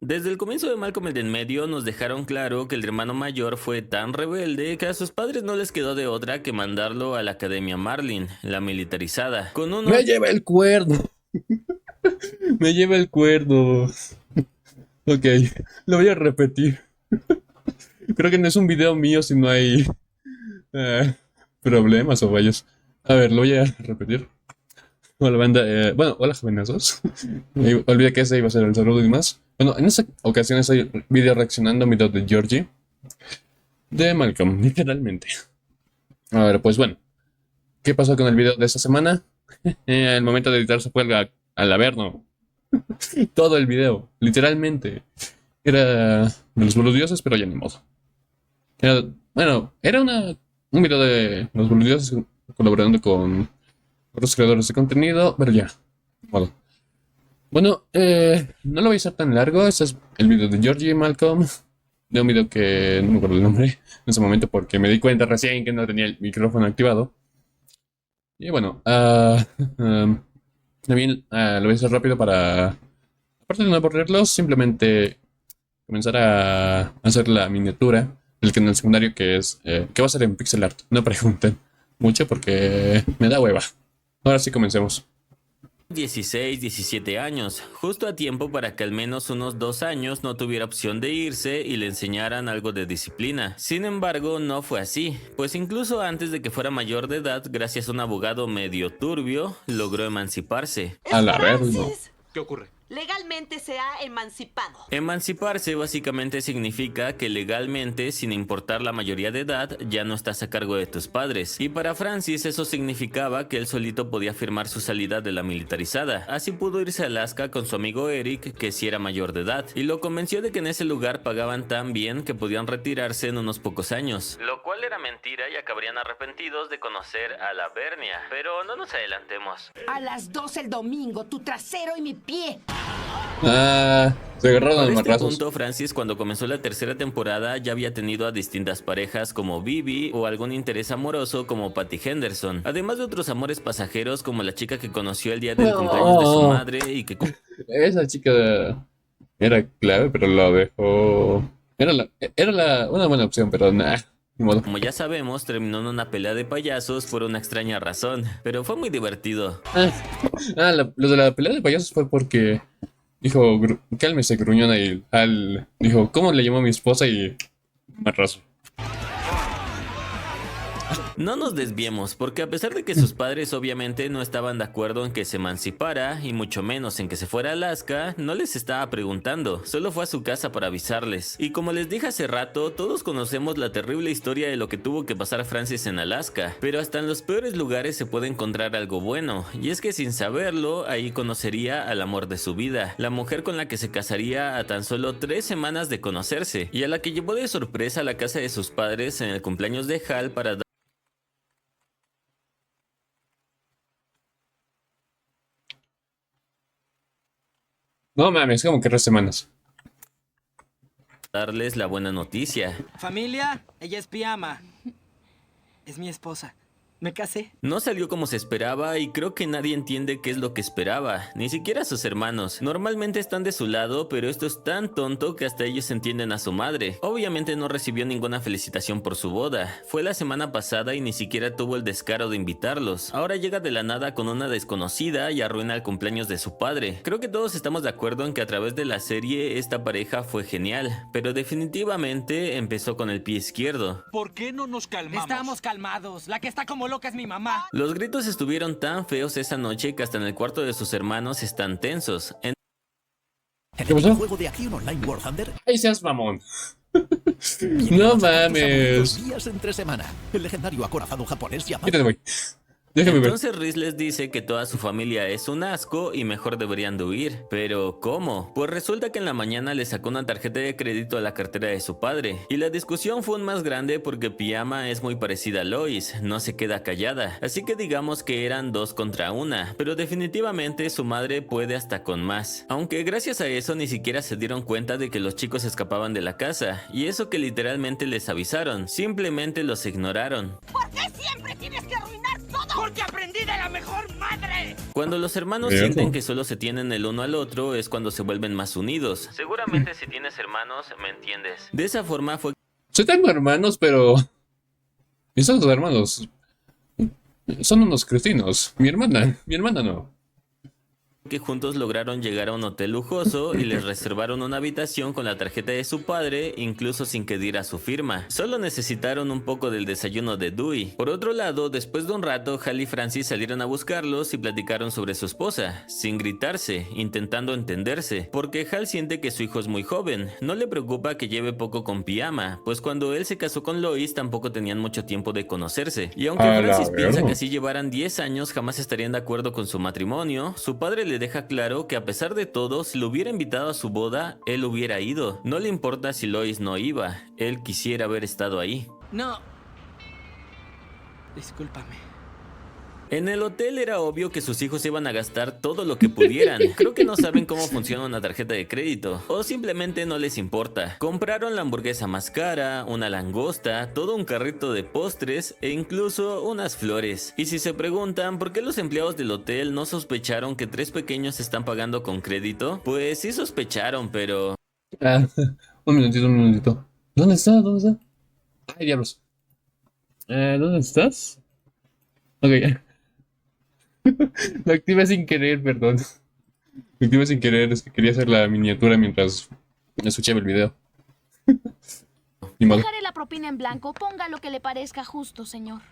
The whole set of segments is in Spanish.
Desde el comienzo de Malcolm el de en medio nos dejaron claro que el hermano mayor fue tan rebelde que a sus padres no les quedó de otra que mandarlo a la Academia Marlin, la militarizada, con Me unos lleva el cuerno. Me lleva el cuerno. Ok, lo voy a repetir. Creo que no es un video mío si no hay eh, problemas o fallos. A ver, lo voy a repetir. Hola banda, bueno, hola jovenazos. Olvidé que ese iba a ser el saludo y más. Bueno, en esta ocasión estoy video reaccionando a un video de Georgie, de Malcolm, literalmente. A ver, pues bueno, ¿qué pasó con el video de esta semana? El momento de editar se fue al averno. Todo el video, literalmente. Era de los boludioses, pero ya ni modo. Era, bueno, era un video de los boludioses colaborando con otros creadores de contenido, pero ya, ni modo. Bueno, no lo voy a hacer tan largo. Este es el video de Georgie y Malcolm. De un video que no me acuerdo el nombre en ese momento porque me di cuenta recién que no tenía el micrófono activado. Y bueno, también lo voy a hacer rápido para, aparte de no aburrirlos, simplemente comenzar a hacer la miniatura del canal secundario que va a ser en pixel art. No pregunten mucho porque me da hueva. Ahora sí comencemos. 16, 17 años, justo a tiempo para que al menos unos 2 años no tuviera opción de irse y le enseñaran algo de disciplina. Sin embargo, no fue así, pues incluso antes de que fuera mayor de edad, gracias a un abogado medio turbio, logró emanciparse. A la verga, no. Francis ¿Qué ocurre? legalmente se ha emancipado. Emanciparse básicamente significa que legalmente, sin importar la mayoría de edad, ya no estás a cargo de tus padres. Y para Francis eso significaba que él solito podía firmar su salida de la militarizada. Así pudo irse a Alaska con su amigo Eric, que sí era mayor de edad, y lo convenció de que en ese lugar pagaban tan bien que podían retirarse en unos pocos años. Lo cual era mentira y acabarían arrepentidos de conocer a la Bernia. Pero no nos adelantemos. A las 2 el domingo, tu trasero y mi pie. Se agarraron Para al este matrazos. punto, Francis, cuando comenzó la tercera temporada, ya había tenido a distintas parejas como Bibi o algún interés amoroso como Patty Henderson, además de otros amores pasajeros como la chica que conoció el día del cumpleaños de su madre y que Esa chica era clave, pero lo dejó. Una buena opción, pero nada, ni modo. como ya sabemos, terminó en una pelea de payasos por una extraña razón, pero fue muy divertido. Lo de la pelea de payasos fue porque dijo, cálmese, gruñona, y dijo, ¿cómo le llamó a mi esposa? Y marrazo. No nos desviemos, porque a pesar de que sus padres obviamente no estaban de acuerdo en que se emancipara, y mucho menos en que se fuera a Alaska, no les estaba preguntando, solo fue a su casa para avisarles. Y como les dije hace rato, todos conocemos la terrible historia de lo que tuvo que pasar Francis en Alaska, pero hasta en los peores lugares se puede encontrar algo bueno, y es que sin saberlo, ahí conocería al amor de su vida, la mujer con la que se casaría a tan solo 3 semanas de conocerse, y a la que llevó de sorpresa a la casa de sus padres en el cumpleaños de Hal para No mames, como que 3 semanas. darles la buena noticia. Familia, ella es Pijama. Es mi esposa. Me casé. No salió como se esperaba y creo que nadie entiende qué es lo que esperaba, ni siquiera sus hermanos. Normalmente están de su lado, pero esto es tan tonto que hasta ellos entienden a su madre. Obviamente no recibió ninguna felicitación por su boda. Fue la semana pasada y ni siquiera tuvo el descaro de invitarlos. Ahora llega de la nada con una desconocida y arruina el cumpleaños de su padre. Creo que todos estamos de acuerdo en que a través de la serie esta pareja fue genial, pero definitivamente empezó con el pie izquierdo. ¿Por qué no nos calmamos? Estamos calmados. La que está como loca es mi mamá. Los gritos estuvieron tan feos esa noche que hasta en el cuarto de sus hermanos están tensos. ¿Qué pasó? Juego de acción online War Thunder. ¡Ay, seas mamón! Viene No con chaquetas mames. 2 días entre semana. El legendario acorazado japonés llamado. Quítate, güey. Déjame ver. Entonces Riz les dice que toda su familia es un asco y mejor deberían de huir. Pero ¿cómo? Pues resulta que en la mañana le sacó una tarjeta de crédito a la cartera de su padre. Y la discusión fue aún más grande porque Pijama es muy parecida a Lois, no se queda callada. Así que digamos que eran 2 contra 1, pero definitivamente su madre puede hasta con más. Aunque gracias a eso ni siquiera se dieron cuenta de que los chicos escapaban de la casa. Y eso que literalmente les avisaron, simplemente los ignoraron. ¿Por qué siempre tienes que arruinar Porque aprendí de la mejor madre. Cuando los hermanos Eso. sienten que solo se tienen el uno al otro es cuando se vuelven más unidos. Seguramente si tienes hermanos, me entiendes. De esa forma fue Yo tengo hermanos, pero... Esos hermanos son unos cretinos. Mi hermana no. que juntos lograron llegar a un hotel lujoso y les reservaron una habitación con la tarjeta de su padre, incluso sin que diera su firma. Solo necesitaron un poco del desayuno de Dewey. Por otro lado, después de un rato, Hal y Francis salieron a buscarlos y platicaron sobre su esposa, sin gritarse, intentando entenderse, porque Hal siente que su hijo es muy joven. No le preocupa que lleve poco con Pijama, pues cuando él se casó con Lois tampoco tenían mucho tiempo de conocerse. Y aunque A la Francis piensa verga. que si llevaran 10 años jamás estarían de acuerdo con su matrimonio, su padre le deja claro que a pesar de todo, si lo hubiera invitado a su boda, él hubiera ido. No le importa si Lois no iba, él quisiera haber estado ahí. No. Discúlpame. En el hotel era obvio que sus hijos iban a gastar todo lo que pudieran. Creo que no saben cómo funciona una tarjeta de crédito, o simplemente no les importa. Compraron la hamburguesa más cara, una langosta, todo un carrito de postres e incluso unas flores. Y si se preguntan por qué los empleados del hotel no sospecharon que 3 pequeños están pagando con crédito, pues sí sospecharon, pero... Ah, un minutito. ¿Dónde está? Ay, diablos. ¿Dónde estás? Ok. Lo activé sin querer, perdón. Lo activé sin querer, es que quería hacer la miniatura mientras escuchaba el video. Ni modo. Dejaré la propina en blanco. Ponga lo que le parezca justo, señor.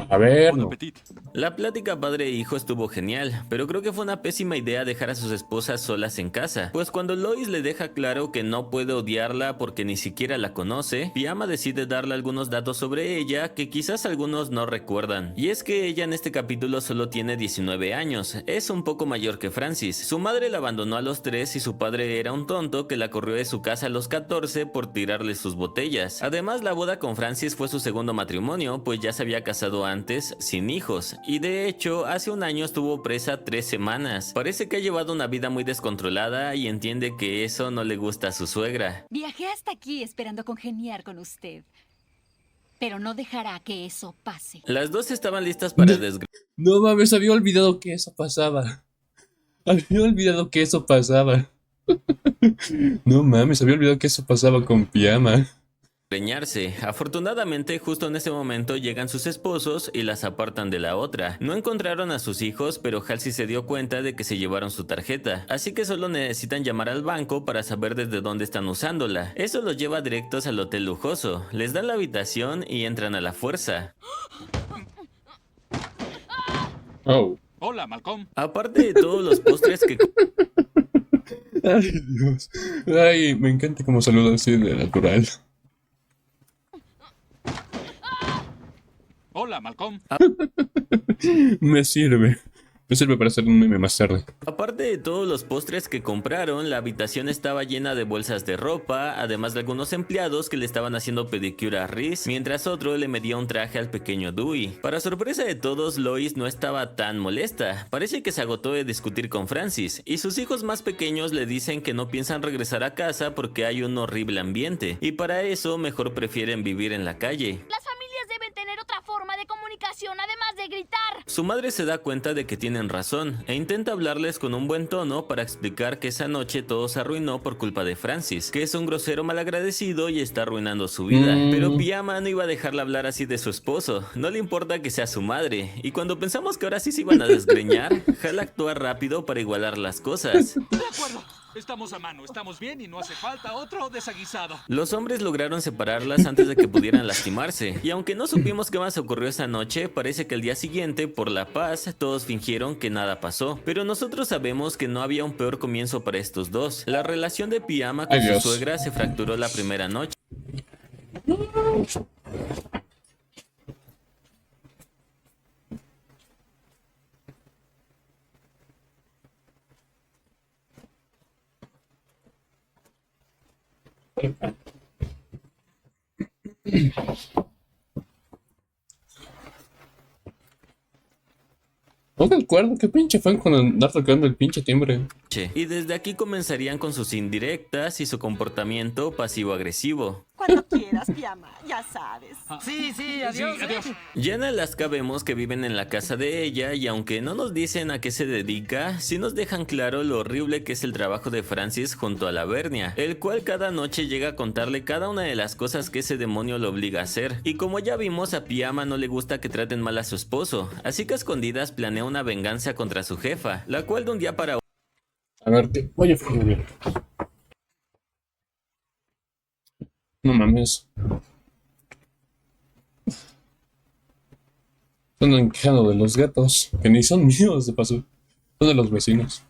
A ver, Bon no. appetit. La plática padre e hijo estuvo genial, pero creo que fue una pésima idea dejar a sus esposas solas en casa, pues cuando Lois le deja claro que no puede odiarla porque ni siquiera la conoce, Pijama decide darle algunos datos sobre ella que quizás algunos no recuerdan. Y es que ella en este capítulo solo tiene 19 años, es un poco mayor que Francis. Su madre la abandonó a los 3 y su padre era un tonto que la corrió de su casa a los 14 por tirarle sus botellas. Además, la boda con Francis fue su segundo matrimonio, pues ya se había casado antes sin hijos, y de hecho hace un año estuvo presa 3 semanas. Parece que ha llevado una vida muy descontrolada y entiende que eso no le gusta a su suegra. Viajé hasta aquí esperando congeniar con usted. Pero no dejará que eso pase. Las dos estaban listas para No mames, había olvidado que eso pasaba. Había olvidado que eso pasaba. No mames, había olvidado que eso pasaba con Pijama. desgreñarse. Afortunadamente, justo en ese momento llegan sus esposos y las apartan de la otra. No encontraron a sus hijos, pero Halsey se dio cuenta de que se llevaron su tarjeta, así que solo necesitan llamar al banco para saber desde dónde están usándola. Eso los lleva directos al hotel lujoso, les dan la habitación y entran a la fuerza. Oh. Hola, Malcolm. Aparte de todos los postres que Ay, Dios. Ay, me encanta cómo saluda así de natural. Hola, Malcolm. Me sirve. Me sirve para hacer un meme más tarde. Aparte de todos los postres que compraron, la habitación estaba llena de bolsas de ropa, además de algunos empleados que le estaban haciendo pedicure a Reese, mientras otro le medía un traje al pequeño Dewey. Para sorpresa de todos, Lois no estaba tan molesta. Parece que se agotó de discutir con Francis, y sus hijos más pequeños le dicen que no piensan regresar a casa porque hay un horrible ambiente, y para eso mejor prefieren vivir en la calle. Las familias deben tener otra forma de comunicación, además de gritar. Su madre se da cuenta de que tienen razón e intenta hablarles con un buen tono para explicar que esa noche todo se arruinó por culpa de Francis, que es un grosero malagradecido y está arruinando su vida. Pero Pijama no iba a dejarla hablar así de su esposo, no le importa que sea su madre, y cuando pensamos que ahora sí se iban a desgreñar, Hal actúa rápido para igualar las cosas. De acuerdo. Estamos a mano, estamos bien y no hace falta otro desaguisado. Los hombres lograron separarlas antes de que pudieran lastimarse, y aunque no supimos qué más ocurrió esa noche, parece que el día siguiente, por la paz, todos fingieron que nada pasó. Pero nosotros sabemos que no había un peor comienzo para estos dos. La relación de Pijama con Ay, su Dios. suegra se fracturó la primera noche. No me acuerdo qué pinche fue con andar tocando el pinche timbre. noche. Y desde aquí comenzarían con sus indirectas y su comportamiento pasivo-agresivo. Cuando quieras, Pijama, ya sabes. Sí, adiós. Sí, adiós. Ya en Alaska vemos que viven en la casa de ella y aunque no nos dicen a qué se dedica, sí nos dejan claro lo horrible que es el trabajo de Francis junto a la Bernia, el cual cada noche llega a contarle cada una de las cosas que ese demonio lo obliga a hacer. Y como ya vimos, a Pijama no le gusta que traten mal a su esposo, así que a escondidas planea una venganza contra su jefa, la cual de un día para A ver, oye, no mames. Están quejando de los gatos, que ni son míos de paso. Son de los vecinos.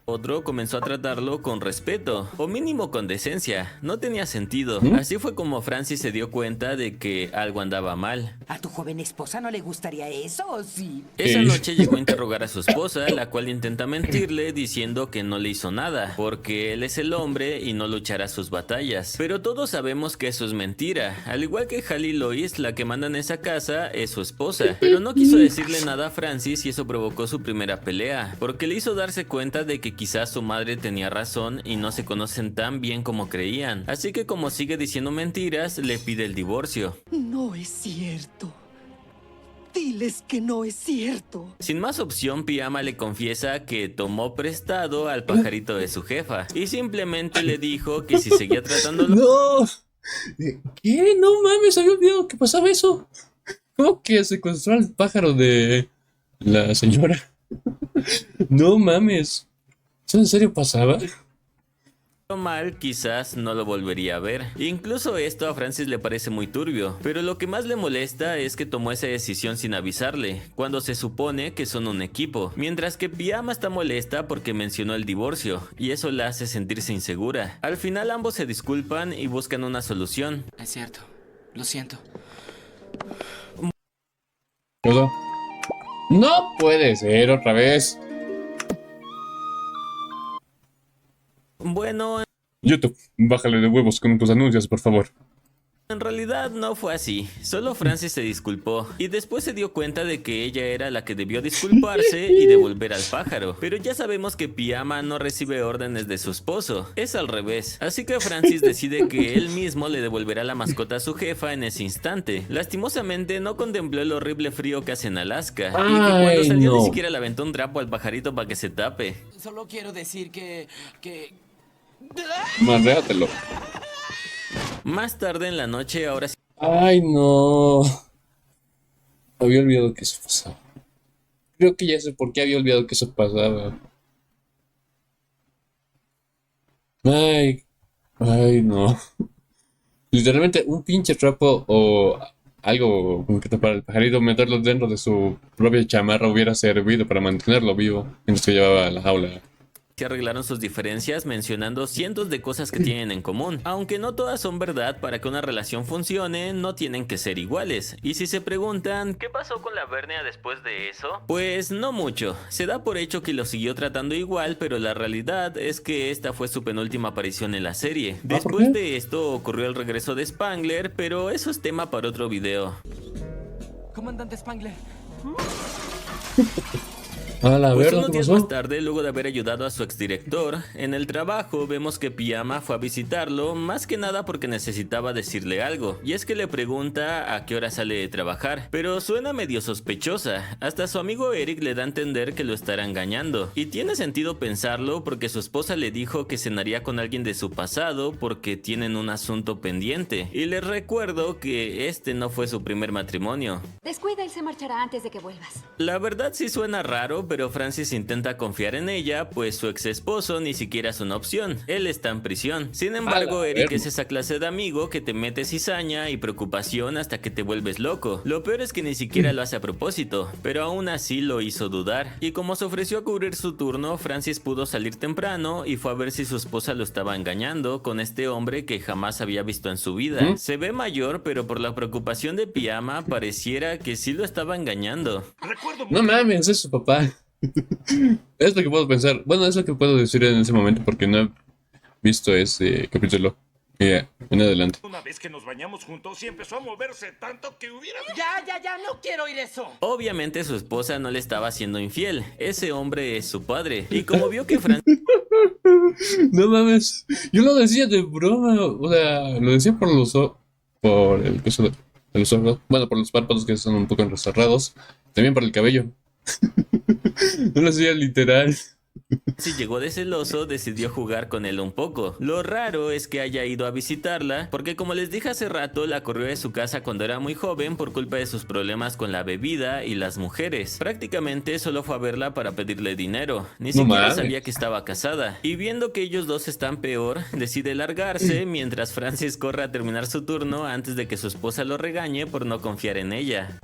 otro comenzó a tratarlo con respeto, o mínimo con decencia. No tenía sentido. Así fue como Francis se dio cuenta de que algo andaba mal. ¿A tu joven esposa no le gustaría eso o sí? Esa noche llegó a interrogar a su esposa, la cual intenta mentirle diciendo que no le hizo nada, porque él es el hombre y no luchará sus batallas. Pero todos sabemos que eso es mentira. Al igual que Hal y Lois, la que manda en esa casa es su esposa. Pero no quiso decirle nada a Francis y eso provocó su primera pelea, porque le hizo darse cuenta de que quizás su madre tenía razón y no se conocen tan bien como creían. Así que como sigue diciendo mentiras, le pide el divorcio. No es cierto. Diles que no es cierto. Sin más opción, Pijama le confiesa que tomó prestado al pajarito de su jefa y simplemente le dijo que si seguía tratándolo... ¡No! ¿Qué? No mames, había olvidado que pasaba eso. ¿Cómo que secuestró al pájaro de la señora? No mames. ¿Eso en serio pasaba? mal, quizás no lo volvería a ver. Incluso esto a Francis le parece muy turbio, pero lo que más le molesta es que tomó esa decisión sin avisarle, cuando se supone que son un equipo, mientras que Pijama está molesta porque mencionó el divorcio, y eso la hace sentirse insegura. Al final ambos se disculpan y buscan una solución. Es cierto, lo siento. No puede ser otra vez. Bueno, YouTube, bájale de huevos con tus anuncios, por favor. en realidad no fue así, solo Francis se disculpó y después se dio cuenta de que ella era la que debió disculparse y devolver al pájaro. Pero ya sabemos que Pijama no recibe órdenes de su esposo, es al revés. Así que Francis decide que él mismo le devolverá la mascota a su jefa en ese instante. Lastimosamente no contempló el horrible frío que hace en Alaska y que cuando salió ni siquiera le aventó un trapo al pajarito para que se tape. Solo quiero decir que... Marréatelo. Más tarde en la noche, ahora sí. Ay, no. Había olvidado que eso pasaba. Creo que ya sé por qué había olvidado que eso pasaba. Ay, no. Literalmente un pinche trapo o algo como que tapar el pajarito, meterlo dentro de su propia chamarra hubiera servido para mantenerlo vivo mientras que llevaba a la jaula. Se arreglaron sus diferencias mencionando cientos de cosas que tienen en común. Aunque no todas son verdad, para que una relación funcione, no tienen que ser iguales. Y si se preguntan, ¿qué pasó con la Bernia después de eso? Pues no mucho. Se da por hecho que lo siguió tratando igual, pero la realidad es que esta fue su penúltima aparición en la serie. Después de esto ocurrió el regreso de Spangler, pero eso es tema para otro video. Comandante Spangler. A la Pues verdad, unos ¿qué días pasó? más tarde, luego de haber ayudado a su exdirector en el trabajo, vemos que Pijama fue a visitarlo, más que nada porque necesitaba decirle algo. Y es que le pregunta a qué hora sale de trabajar, pero suena medio sospechosa. Hasta su amigo Eric le da a entender que lo estará engañando. Y tiene sentido pensarlo porque su esposa le dijo que cenaría con alguien de su pasado porque tienen un asunto pendiente. Y les recuerdo que este no fue su primer matrimonio. Descuida y se marchará antes de que vuelvas. La verdad sí suena raro, pero Francis intenta confiar en ella, pues su ex esposo ni siquiera es una opción. Él está en prisión. Sin embargo, Eric es esa clase de amigo que te mete cizaña y preocupación hasta que te vuelves loco. Lo peor es que ni siquiera lo hace a propósito, pero aún así lo hizo dudar. Y como se ofreció a cubrir su turno, Francis pudo salir temprano y fue a ver si su esposa lo estaba engañando con este hombre que jamás había visto en su vida. Se ve mayor, pero por la preocupación de Pijama pareciera que sí lo estaba engañando. No mames, es su papá. Es lo que puedo pensar. Bueno, es lo que puedo decir en ese momento porque no he visto ese capítulo. En adelante. Una vez que nos bañamos juntos y empezó a moverse tanto que hubiera... Ya, no quiero oír eso. Obviamente su esposa no le estaba siendo infiel. Ese hombre es su padre. Y como vio que No mames. Yo lo decía de broma. O sea, lo decía por los ojos. Por el coso de los ojos. Bueno, por los párpados que son un poco encerrados. También por el cabello. No lo decía literal. Si llegó de celoso, decidió jugar con él un poco. Lo raro es que haya ido a visitarla, porque como les dije hace rato, la corrió de su casa cuando era muy joven por culpa de sus problemas con la bebida y las mujeres. Prácticamente solo fue a verla para pedirle dinero. Ni siquiera sabía que estaba casada. Y viendo que ellos dos están peor, decide largarse mientras Francis corre a terminar su turno antes de que su esposa lo regañe por no confiar en ella.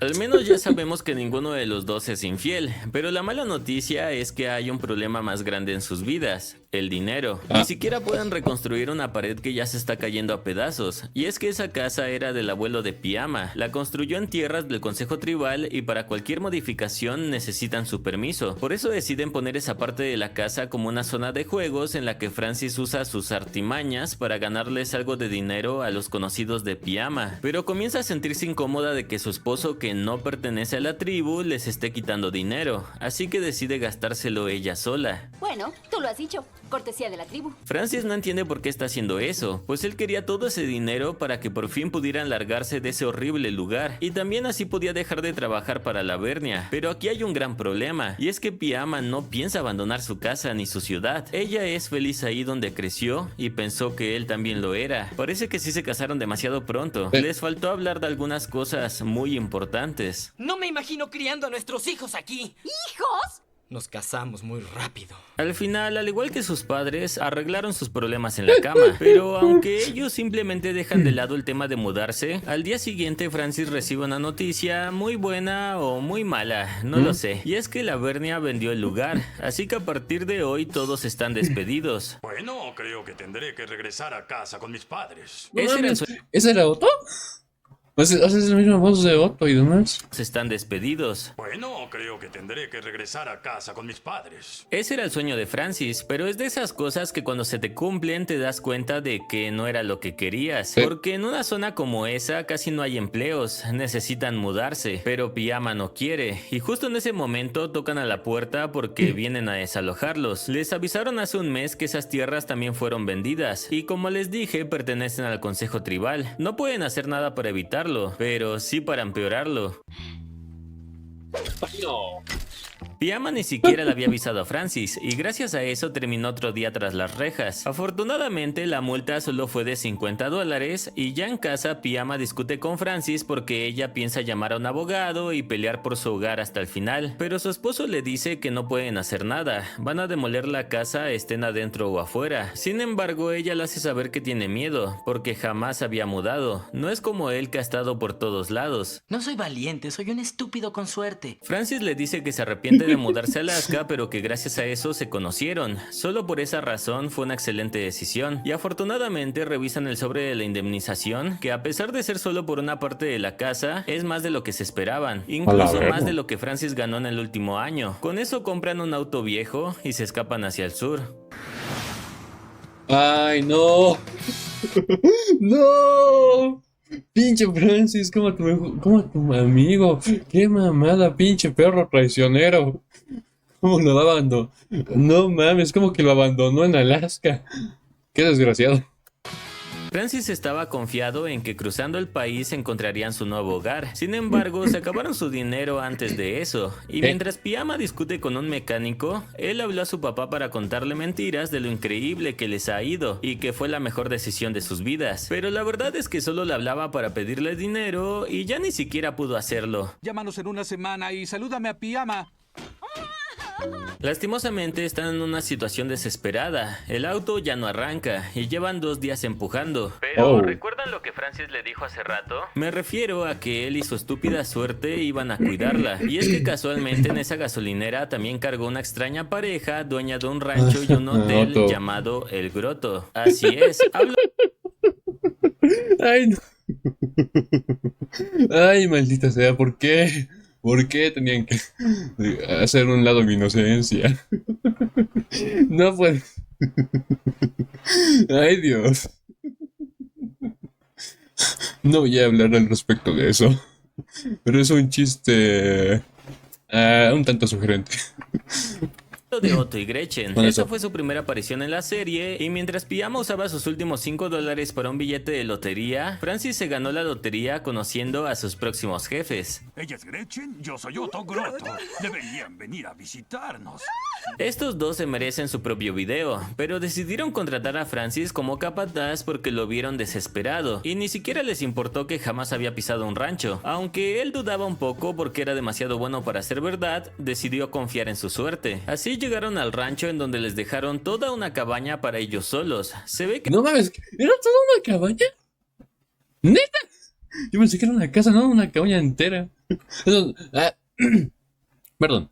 Al menos ya sabemos que ninguno de los dos es infiel, pero la mala noticia es que hay un problema más grande en sus vidas, el dinero. Ni siquiera pueden reconstruir una pared que ya se está cayendo a pedazos, y es que esa casa era del abuelo de Piama, la construyó en tierras del Consejo Tribal y para cualquier modificación necesitan su permiso. Por eso deciden poner esa parte de la casa como una zona de juegos en la que Francis usa sus artimañas para ganarles algo de dinero a los conocidos de Piama, pero comienza a sentirse incómoda de que su esposo, que no pertenece a la tribu, les esté quitando dinero, así que decide gastárselo ella sola. Bueno, tú lo has dicho. Cortesía de la tribu. Francis no entiende por qué está haciendo eso, pues él quería todo ese dinero para que por fin pudieran largarse de ese horrible lugar, y también así podía dejar de trabajar para la Vernia. Pero aquí hay un gran problema, y es que Piama no piensa abandonar su casa ni su ciudad. Ella es feliz ahí donde creció, y pensó que él también lo era. Parece que sí se casaron demasiado pronto. Les faltó hablar de algunas cosas muy importantes. No me imagino criando a nuestros hijos aquí. ¿Hijos? Nos casamos muy rápido. Al final, al igual que sus padres, arreglaron sus problemas en la cama. Pero aunque ellos simplemente dejan de lado el tema de mudarse, al día siguiente Francis recibe una noticia muy buena o muy mala, no lo sé. Y es que la Vernia vendió el lugar, así que a partir de hoy todos están despedidos. Bueno, creo que tendré que regresar a casa con mis padres. ¿Ese era Otto? ¿Haces el mismo voz de Otto y demás? Están despedidos. Bueno, creo que tendré que regresar a casa con mis padres. Ese era el sueño de Francis, pero es de esas cosas que cuando se te cumplen te das cuenta de que no era lo que querías. Porque en una zona como esa casi no hay empleos, necesitan mudarse, pero Piama no quiere. Y justo en ese momento tocan a la puerta porque vienen a desalojarlos. Les avisaron hace un mes que esas tierras también fueron vendidas, y como les dije, pertenecen al Consejo Tribal. No pueden hacer nada para evitarlo, pero sí para empeorarlo. Piama ni siquiera le había avisado a Francis, y gracias a eso terminó otro día tras las rejas. Afortunadamente la multa solo fue de $50, y ya en casa Piama discute con Francis porque ella piensa llamar a un abogado y pelear por su hogar hasta el final, pero su esposo le dice que no pueden hacer nada, van a demoler la casa estén adentro o afuera. Sin embargo, ella le hace saber que tiene miedo, porque jamás había mudado, no es como él que ha estado por todos lados. No soy valiente, soy un estúpido con suerte. Francis le dice que se arrepiente de mudarse a Alaska, pero que gracias a eso se conocieron. Solo por esa razón fue una excelente decisión, y afortunadamente revisan el sobre de la indemnización, que a pesar de ser solo por una parte de la casa, es más de lo que se esperaban, incluso más de lo que Francis ganó en el último año. Con eso compran un auto viejo y se escapan hacia el sur. ¡Ay, no! ¡No! Pinche Francis, como tu amigo. Qué mamada, pinche perro traicionero. ¿Cómo lo abandonó? No mames, como que lo abandonó en Alaska. Qué desgraciado. Francis estaba confiado en que cruzando el país encontrarían su nuevo hogar. Sin embargo, se acabaron su dinero antes de eso. Y mientras Piama discute con un mecánico, él habló a su papá para contarle mentiras de lo increíble que les ha ido y que fue la mejor decisión de sus vidas. Pero la verdad es que solo le hablaba para pedirle dinero y ya ni siquiera pudo hacerlo. Llámanos en una semana y salúdame a Piama. Lastimosamente están en una situación desesperada. El auto ya no arranca y llevan 2 días empujando. Pero ¿recuerdan lo que Francis le dijo hace rato? Me refiero a que él y su estúpida suerte iban a cuidarla. Y es que casualmente en esa gasolinera también cargó una extraña pareja, dueña de un rancho y un hotel llamado El Groto. Así es, Ay, no. Ay, maldita sea, ¿por qué? ¿Por qué tenían que hacer un lado mi inocencia? No puede. Ay, Dios. No voy a hablar al respecto de eso. Pero es un chiste un tanto sugerente. De Otto y Gretchen. Con Esa eso. fue su primera aparición en la serie, y mientras Pijama usaba sus últimos $5 para un billete de lotería, Francis se ganó la lotería conociendo a sus próximos jefes. Ella es Gretchen, yo soy Otto Grotto. Deberían venir a visitarnos. Estos dos se merecen su propio video, pero decidieron contratar a Francis como capataz porque lo vieron desesperado, y ni siquiera les importó que jamás había pisado un rancho. Aunque él dudaba un poco porque era demasiado bueno para ser verdad, decidió confiar en su suerte. Así llegaron al rancho, en donde les dejaron toda una cabaña para ellos solos. Se ve que No mames, ¿era toda una cabaña? ¿Neta? Yo pensé que era una casa, no, una cabaña entera. Eso- perdón.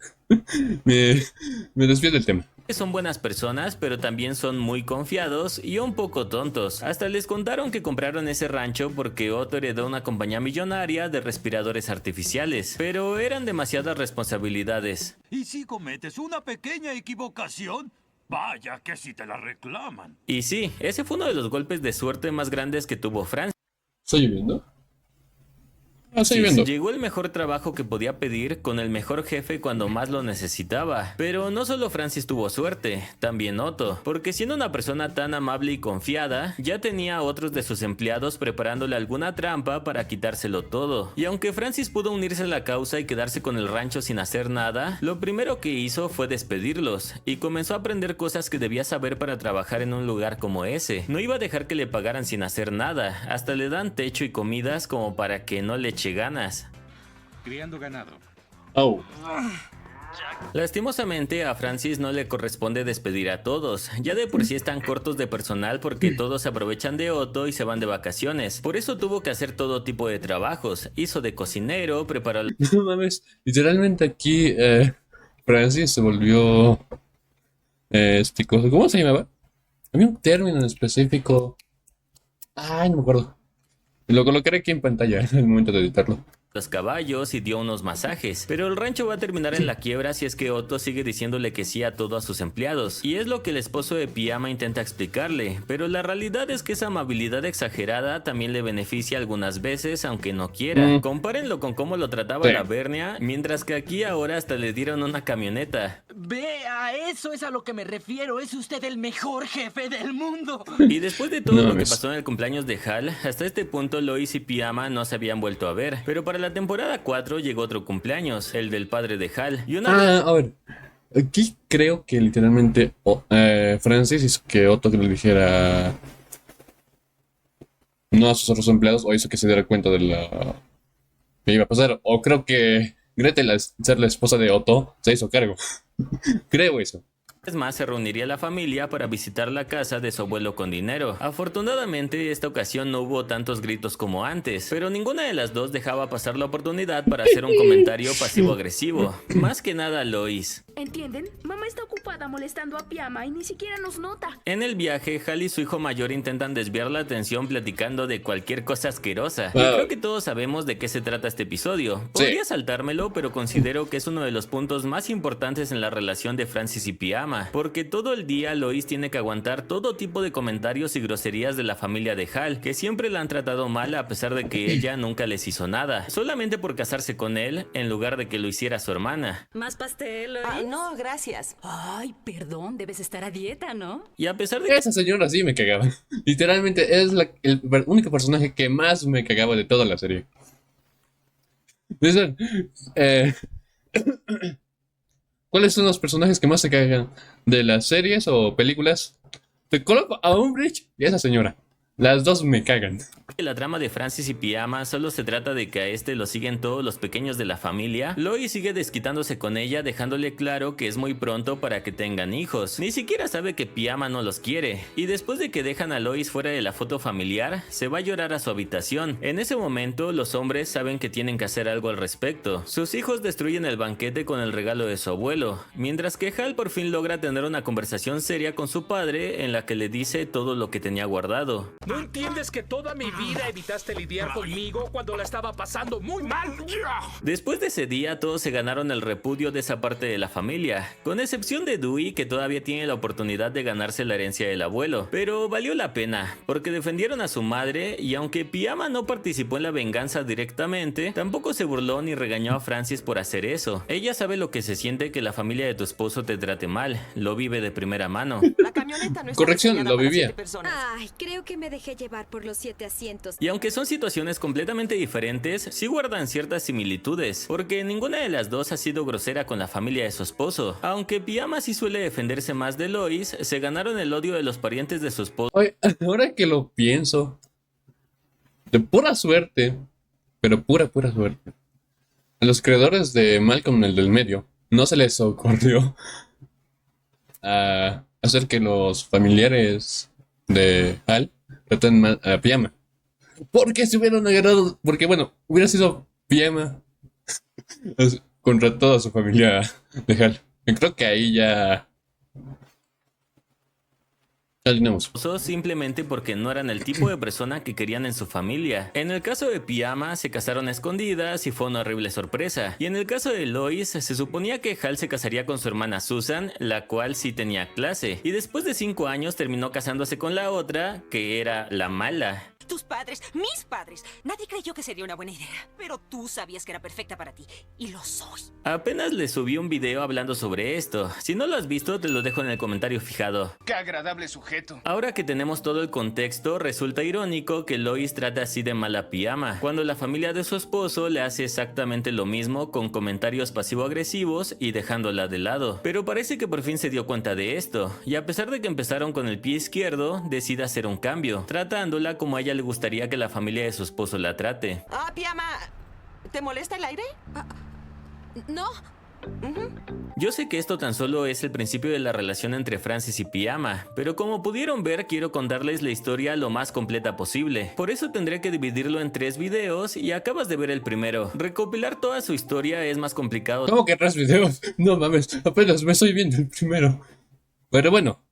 Me desvío del tema. son buenas personas, pero también son muy confiados y un poco tontos. Hasta les contaron que compraron ese rancho porque Otto heredó una compañía millonaria de respiradores artificiales, pero eran demasiadas responsabilidades. Y si cometes una pequeña equivocación, vaya que si te la reclaman. Y sí, ese fue uno de los golpes de suerte más grandes que tuvo Francis. ¿Estoy lloviendo? Ah, estoy lloviendo. Llegó el mejor trabajo que podía pedir con el mejor jefe cuando más lo necesitaba. Pero no solo Francis tuvo suerte, también Otto, porque siendo una persona tan amable y confiada, ya tenía a otros de sus empleados preparándole alguna trampa para quitárselo todo. Y aunque Francis pudo unirse a la causa y quedarse con el rancho sin hacer nada, lo primero que hizo fue despedirlos, y comenzó a aprender cosas que debía saber para trabajar en un lugar como ese. No iba a dejar que le pagaran sin hacer nada, hasta le dan techo y comidas como para que no le eche ganas. Criando ganado. Oh. Lastimosamente a Francis no le corresponde despedir a todos, ya de por sí están cortos de personal porque todos se aprovechan de Otto y se van de vacaciones. Por eso tuvo que hacer todo tipo de trabajos, hizo de cocinero, preparó No mames, literalmente aquí Francis se volvió este cosa. ¿Cómo se llamaba? Había un término en específico. Ay, no me acuerdo. Lo colocaré aquí en pantalla en el momento de editarlo. los caballos y dio unos masajes, pero el rancho va a terminar en la quiebra si es que Otto sigue diciéndole que sí a todos sus empleados, y es lo que el esposo de Pijama intenta explicarle, pero la realidad es que esa amabilidad exagerada también le beneficia algunas veces aunque no quiera. Compárenlo con cómo lo trataba la Bernia, mientras que aquí ahora hasta le dieron una camioneta. Ve, a eso es a lo que me refiero. Es usted el mejor jefe del mundo. Y después de todo No lo que mames. pasó en el cumpleaños de Hal, hasta este punto Lois y Pijama no se habían vuelto a ver, pero para la temporada 4 llegó otro cumpleaños, el del padre de Hal, y una A ver. Aquí creo que literalmente Francis hizo que Otto le dijera no a sus otros empleados, o hizo que se diera cuenta de la que iba a pasar. O creo que Gretel, al ser la esposa de Otto, se hizo cargo. Creo eso. vez más se reuniría la familia para visitar la casa de su abuelo con dinero. Afortunadamente, esta ocasión no hubo tantos gritos como antes, pero ninguna de las dos dejaba pasar la oportunidad para hacer un comentario pasivo-agresivo. Más que nada Lois. ¿Entienden? Mamá está ocupada molestando a Pijama y ni siquiera nos nota. En el viaje, Hal y su hijo mayor intentan desviar la atención platicando de cualquier cosa asquerosa. Y creo que todos sabemos de qué se trata este episodio. Podría saltármelo, pero considero que es uno de los puntos más importantes en la relación de Francis y Pijama, porque todo el día Lois tiene que aguantar todo tipo de comentarios y groserías de la familia de Hal, que siempre la han tratado mal a pesar de que ella nunca les hizo nada, solamente por casarse con él en lugar de que lo hiciera su hermana. ¿Más pastel, Lois? No, gracias. Ay, perdón, debes estar a dieta, ¿no? Y a pesar de que Esa señora sí me cagaba. Literalmente es el único personaje que más me cagaba de toda la serie. Dicen, ¿cuáles son los personajes que más se cagan de las series o películas? Te coloco a Umbridge y a esa señora. Las dos me cagan. la trama de Francis y Pijama solo se trata de que a este lo siguen todos los pequeños de la familia, Lois sigue desquitándose con ella, dejándole claro que es muy pronto para que tengan hijos. Ni siquiera sabe que Pijama no los quiere, y después de que dejan a Lois fuera de la foto familiar, se va a llorar a su habitación. En ese momento, los hombres saben que tienen que hacer algo al respecto. Sus hijos destruyen el banquete con el regalo de su abuelo, mientras que Hal por fin logra tener una conversación seria con su padre en la que le dice todo lo que tenía guardado. ¿No entiendes que toda mi vida evitaste lidiar conmigo cuando la estaba pasando muy mal? Después de ese día, todos se ganaron el repudio de esa parte de la familia, con excepción de Dewey, que todavía tiene la oportunidad de ganarse la herencia del abuelo. Pero valió la pena, porque defendieron a su madre, y aunque Pyama no participó en la venganza directamente, tampoco se burló ni regañó a Francis por hacer eso. Ella sabe lo que se siente que la familia de tu esposo te trate mal, lo vive de primera mano. La camioneta no está Corrección, diseñada lo para vivía. 7 personas. Ay, creo que me dejé llevar por los 7 asientos. Y aunque son situaciones completamente diferentes, sí guardan ciertas similitudes, porque ninguna de las dos ha sido grosera con la familia de su esposo. Aunque Pyama sí suele defenderse más de Lois, se ganaron el odio de los parientes de su esposo. Oye, ahora que lo pienso, de pura suerte, pero pura suerte, a los creadores de Malcolm, el del medio, no se les ocurrió hacer que los familiares de Hal traten mal a Pyama. Porque se hubieran agarrado, porque bueno, hubiera sido Pyama contra toda su familia de Hal. Y creo que ahí ya tenemos. Simplemente porque no eran el tipo de persona que querían en su familia. En el caso de Pyama, se casaron a escondidas y fue una horrible sorpresa. Y en el caso de Lois, se suponía que Hal se casaría con su hermana Susan, la cual sí tenía clase. Y después de 5 años terminó casándose con la otra, que era la mala. Tus padres, mis padres. Nadie creyó que sería una buena idea. Pero tú sabías que era perfecta para ti. Y lo soy. Apenas le subí un video hablando sobre esto. Si no lo has visto, te lo dejo en el comentario fijado. ¡Qué agradable sujeto! Ahora que tenemos todo el contexto, resulta irónico que Lois trata así de mal a Pyama, cuando la familia de su esposo le hace exactamente lo mismo con comentarios pasivo-agresivos y dejándola de lado. Pero parece que por fin se dio cuenta de esto, y a pesar de que empezaron con el pie izquierdo, decide hacer un cambio, tratándola como a ella le gustaría que la familia de su esposo la trate. Ah, Pyama, ¿te molesta el aire? No. Yo sé que esto tan solo es el principio de la relación entre Francis y Pyama, pero como pudieron ver, quiero contarles la historia lo más completa posible. Por eso tendré que dividirlo en 3 videos y acabas de ver el primero. Recopilar toda su historia es más complicado. ¿Cómo que 3 videos? No mames, apenas me estoy viendo el primero. Pero bueno,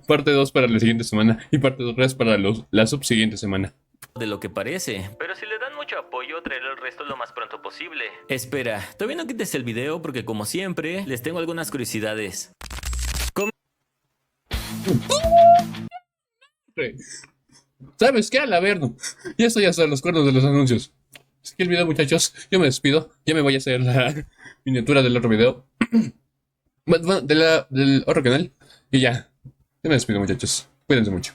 parte 2 para la siguiente semana y parte 3 para la subsiguiente semana. De lo que parece, pero si le dan mucho apoyo, traeré el resto lo más pronto posible. Espera, todavía no quites el video porque como siempre, les tengo algunas curiosidades. ¿Sabes qué? Al Averno. Ya estoy hasta los cuernos de los anuncios. Así que el video, muchachos, yo me despido. Ya me voy a hacer la miniatura del otro video. Bueno, del otro canal. Y ya. Ya me despido, muchachos. Cuídense mucho.